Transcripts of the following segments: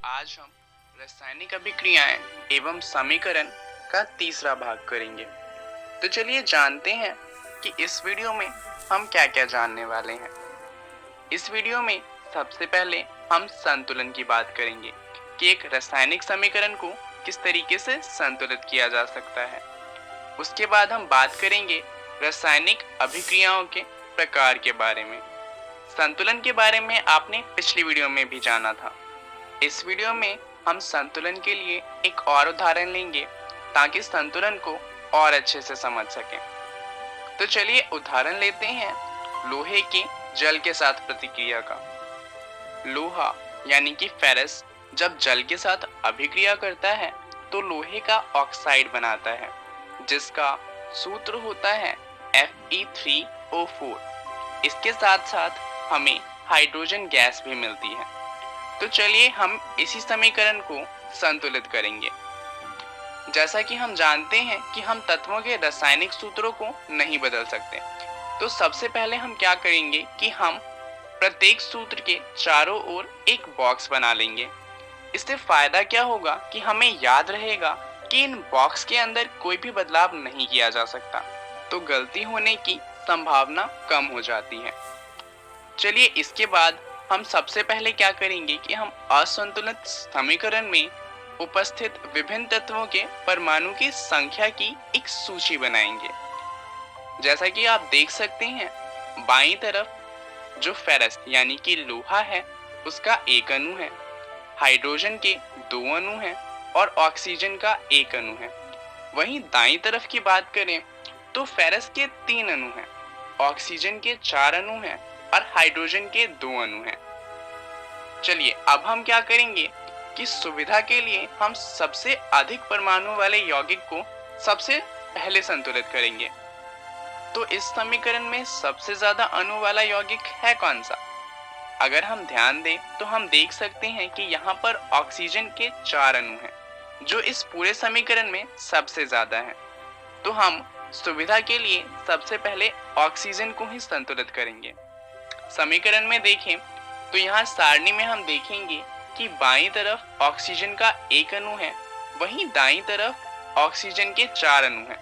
आज हम रासायनिक अभिक्रियाएं एवं समीकरण का तीसरा भाग करेंगे। तो चलिए जानते हैं कि इस वीडियो में हम क्या क्या जानने वाले हैं। इस वीडियो में सबसे पहले हम संतुलन की बात करेंगे कि एक रासायनिक समीकरण को किस तरीके से संतुलित किया जा सकता है। उसके बाद हम बात करेंगे रासायनिक अभिक्रियाओं के प्रकार के बारे में। संतुलन के बारे में आपने पिछली वीडियो में भी जाना था। इस वीडियो में हम संतुलन के लिए एक और उदाहरण लेंगे ताकि संतुलन को और अच्छे से समझ सकें। तो चलिए उदाहरण लेते हैं लोहे की जल के साथ प्रतिक्रिया का। लोहा यानी कि फेरस जब जल के साथ अभिक्रिया करता है तो लोहे का ऑक्साइड बनाता है, जिसका सूत्र होता है Fe3O4। इसके साथ साथ हमें हाइड्रोजन गैस भी मिलती है। तो चलिए हम इसी समीकरण को संतुलित करेंगे। जैसा कि हम जानते हैं कि हम तत्वों के रासायनिक सूत्रों को नहीं बदल सकते, तो सबसे पहले हम क्या करेंगे कि हम प्रत्येक सूत्र के चारों ओर एक बॉक्स बना लेंगे। इससे फायदा क्या होगा कि हमें याद रहेगा कि इन बॉक्स के अंदर कोई भी बदलाव नहीं किया जा सकता, तो गलती होने की संभावना कम हो जाती है। चलिए इसके बाद हम सबसे पहले क्या करेंगे कि हम असंतुलित समीकरण में उपस्थित विभिन्न तत्वों के परमाणु की संख्या की एक सूची बनाएंगे। जैसा कि आप देख सकते हैं, बाईं तरफ जो फेरस यानी कि लोहा है उसका एक अणु है, हाइड्रोजन के 2 अणु हैं और ऑक्सीजन का 1 अणु है। वहीं दाईं तरफ की बात करें तो फेरस के 3 अणु हैं, ऑक्सीजन के 4 अणु हैं और हाइड्रोजन के 2 अणु हैं। चलिए अब हम क्या करेंगे कि सुविधा के लिए हम सबसे अधिक परमाणु वाले यौगिक को सबसे पहले संतुलित करेंगे। तो इस समीकरण में सबसे ज्यादा अणु वाला यौगिक है कौन सा? अगर हम ध्यान दें तो हम देख सकते हैं कि यहाँ पर ऑक्सीजन के 4 अणु हैं, जो इस पूरे समीकरण में सबसे ज्यादा है। तो हम सुविधा के लिए सबसे पहले ऑक्सीजन को ही संतुलित करेंगे। समीकरण में देखें तो यहाँ सारणी में हम देखेंगे कि बाईं तरफ ऑक्सीजन का 1 अणु है, वहीं दाईं तरफ ऑक्सीजन के 4 अणु हैं।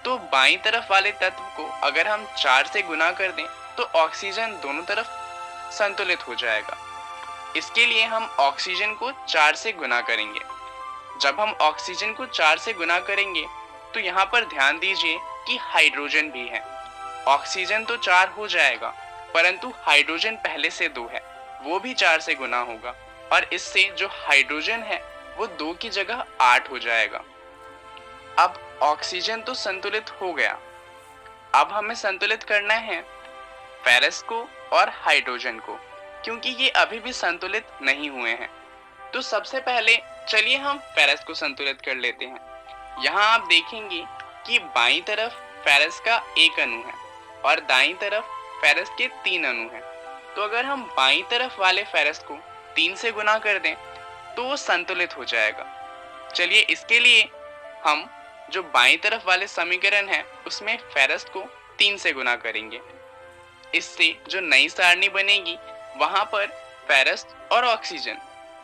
तो बाईं तरफ वाले तत्व को अगर हम 4 से गुना कर दें तो ऑक्सीजन दोनों तरफ संतुलित हो जाएगा। इसके लिए हम ऑक्सीजन को 4 से गुना करेंगे। जब हम ऑक्सीजन को 4 से गुना करेंगे तो यहाँ पर ध्यान दीजिए कि हाइड्रोजन भी है। ऑक्सीजन तो 4 हो जाएगा, परंतु हाइड्रोजन पहले से 2 है, वो भी 4 से गुना होगा और इससे जो हाइड्रोजन है वो 2 की जगह 8 हो जाएगा। अब ऑक्सीजन तो संतुलित हो गया, अब हमें संतुलित करना है फेरस को और हाइड्रोजन को, क्योंकि ये अभी भी संतुलित नहीं हुए हैं। तो सबसे पहले चलिए हम फेरस को संतुलित कर लेते हैं। यहाँ आप देखेंगे कि बाईं तरफ फेरस का 1 अणु है और दाईं तरफ फेरस के 3 अणु हैं। तो अगर हम बाईं तरफ वाले फेरस को 3 से गुना कर दें तो वो संतुलित हो जाएगा। चलिए इसके लिए हम जो बाईं तरफ वाले समीकरण है उसमें फेरस को 3 से गुना करेंगे। इससे जो नई सारणी बनेगी वहां पर फेरस और ऑक्सीजन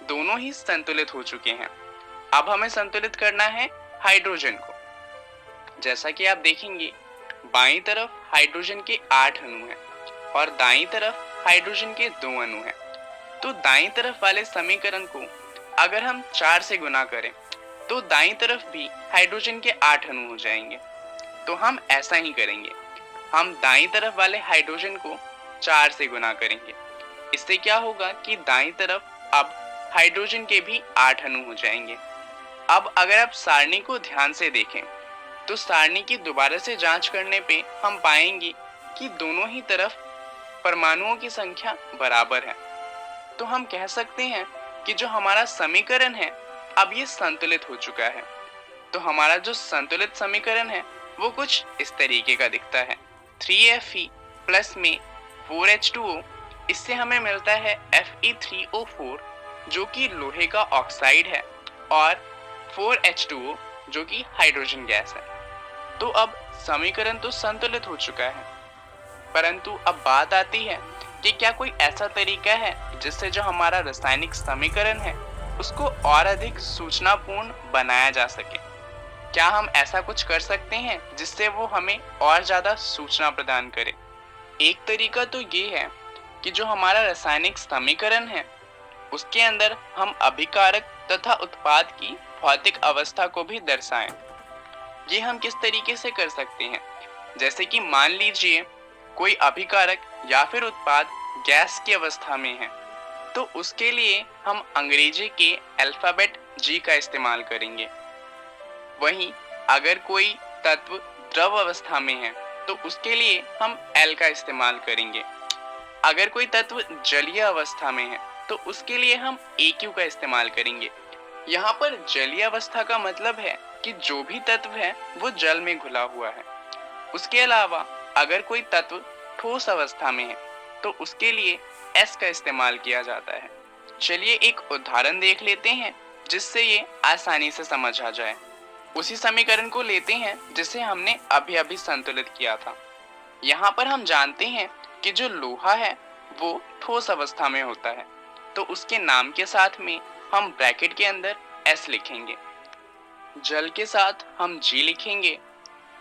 दोनों ही संतुलित हो चुके हैं। अब हमें संतुलित करना है हाइड्रोजन को। जैसा कि आप देखेंगे बाईं तरफ हाइड्रोजन के 8 अणु हैं और दाईं तरफ हाइड्रोजन के 2 अणु हैं। तो दाईं तरफ वाले समीकरण को अगर हम 4 से गुना करें तो दाईं तरफ भी हाइड्रोजन के 8 अणु हो जाएंगे। तो हम ऐसा ही करेंगे, हम दाईं तरफ वाले हाइड्रोजन को 4 से गुना करेंगे। इससे क्या होगा कि दाईं तरफ अब हाइड्रोजन के भी 8 अणु हो जाएंगे। अब अगर आप सारणी को ध्यान से देखें तो सारणी की दोबारा से जांच करने पे हम पाएंगे कि दोनों ही तरफ परमाणुओं की संख्या बराबर है। तो हम कह सकते हैं कि जो हमारा समीकरण है अब ये संतुलित हो चुका है। तो हमारा जो संतुलित समीकरण है वो कुछ इस तरीके का दिखता है। 3Fe प्लस में 4H2O, इससे हमें मिलता है Fe3O4 जो कि लोहे का ऑक्साइड है और 4H2O जो कि हाइड्रोजन गैस है। तो अब समीकरण तो संतुलित हो चुका है, परंतु अब बात आती है कि क्या कोई ऐसा तरीका है जिससे जो हमारा रासायनिक समीकरण है उसको और अधिक सूचनापूर्ण बनाया जा सके। क्या हम ऐसा कुछ कर सकते हैं जिससे वो हमें और ज़्यादा सूचना प्रदान करे? एक तरीका तो ये है कि जो हमारा रासायनिक समीकरण है उसके अंदर हम अभिकारक तथा उत्पाद की भौतिक अवस्था को भी दर्शाएं। ये हम किस तरीके से कर सकते हैं? जैसे कि मान लीजिए कोई अभिकारक या फिर उत्पाद गैस की अवस्था में है, तो उसके लिए हम अंग्रेजी के अल्फाबेट G का इस्तेमाल करेंगे। वहीं अगर कोई तत्व द्रव अवस्था में है तो उसके लिए हम L का इस्तेमाल करेंगे। अगर कोई तत्व जलीय अवस्था में है तो उसके लिए हम AQ का इस्तेमाल करेंगे। यहाँ पर जलीय अवस्था का मतलब है कि जो भी तत्व है वो जल में घुला हुआ है। उसके अलावा अगर कोई तत्व ठोस अवस्था में है तो उसके लिए S का इस्तेमाल किया जाता है। चलिए एक उदाहरण देख लेते हैं जिससे ये आसानी से समझ आ जाए। उसी समीकरण को लेते हैं जिसे हमने अभी अभी संतुलित किया था। यहाँ पर हम जानते हैं कि जो लोहा है वो ठोस अवस्था में होता है, तो उसके नाम के साथ में हम ब्रैकेट के अंदर S लिखेंगे। जल के साथ हम G लिखेंगे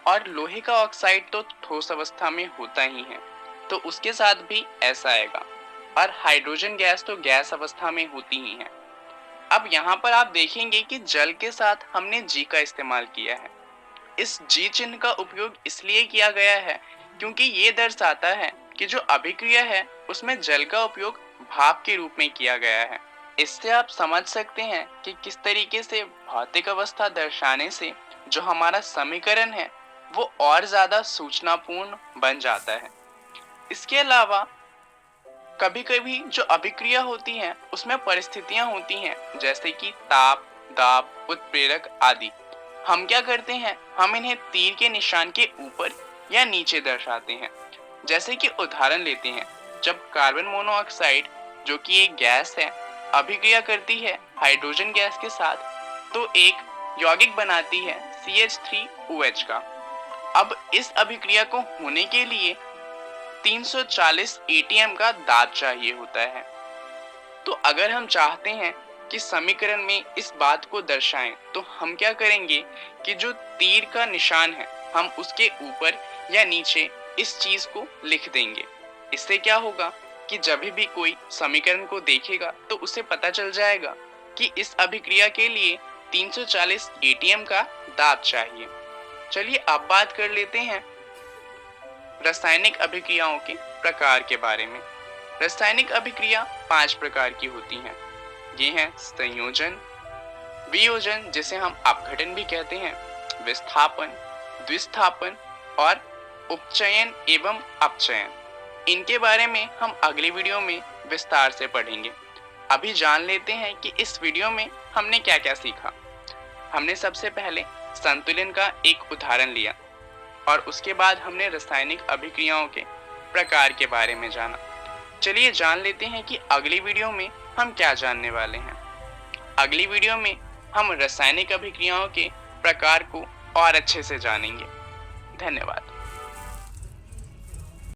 और लोहे का ऑक्साइड तो ठोस अवस्था में होता ही है, तो उसके साथ भी S आएगा। और हाइड्रोजन गैस तो गैस अवस्था में होती ही है। अब यहाँ पर आप देखेंगे कि जल के साथ हमने G का इस्तेमाल किया है। इस G चिन्ह का उपयोग इसलिए किया गया है क्योंकि ये दर्शाता है कि जो अभिक्रिया है उसमें जल का उपयोग भाप के रूप में किया गया है। इससे आप समझ सकते हैं कि किस तरीके से भौतिक अवस्था दर्शाने से जो हमारा समीकरण है वो और ज्यादा सूचनापूर्ण बन जाता है। इसके अलावा कभी कभी जो अभिक्रिया होती है उसमें परिस्थितियां होती हैं, जैसे कि ताप, दाब, उत्प्रेरक आदि। हम क्या करते हैं, हम इन्हें तीर के निशान के ऊपर या नीचे दर्शाते हैं। जैसे कि उदाहरण लेते हैं, जब कार्बन मोनोऑक्साइड जो कि एक गैस है अभिक्रिया करती है हाइड्रोजन गैस के साथ, तो एक यौगिक बनाती है CH3OH का। अब इस अभिक्रिया को होने के लिए 340 ATM का दाब चाहिए होता है। तो अगर हम चाहते हैं कि समीकरण में इस बात को दर्शाएं तो हम क्या करेंगे कि जो तीर का निशान है हम उसके ऊपर या नीचे इस चीज को लिख देंगे। इससे क्या होगा कि जब भी कोई समीकरण को देखेगा तो उसे पता चल जाएगा कि इस अभिक्रिया के लिए 340 ATM का दाब चाहिए। चलिए अब बात कर लेते हैं रासायनिक अभिक्रियाओं के प्रकार के बारे में। रासायनिक अभिक्रिया 5 प्रकार की होती हैं। ये हैं संयोजन, वियोजन जिसे हम अपघटन भी कहते हैं, विस्थापन, द्विस्थापन और उपचयन एवं अपचयन। इनके बारे में हम अगले वीडियो में विस्तार से पढ़ेंगे। अभी जान लेते हैं कि इस वीडियो में हमने क्या क्या सीखा। हमने सबसे पहले संतुलन का एक उदाहरण लिया और उसके बाद हमने रासायनिक अभिक्रियाओं के प्रकार के बारे में जाना। चलिए जान लेते हैं कि अगली वीडियो में हम क्या जानने वाले हैं। अगली वीडियो में हम रासायनिक अभिक्रियाओं के प्रकार को और अच्छे से जानेंगे। धन्यवाद।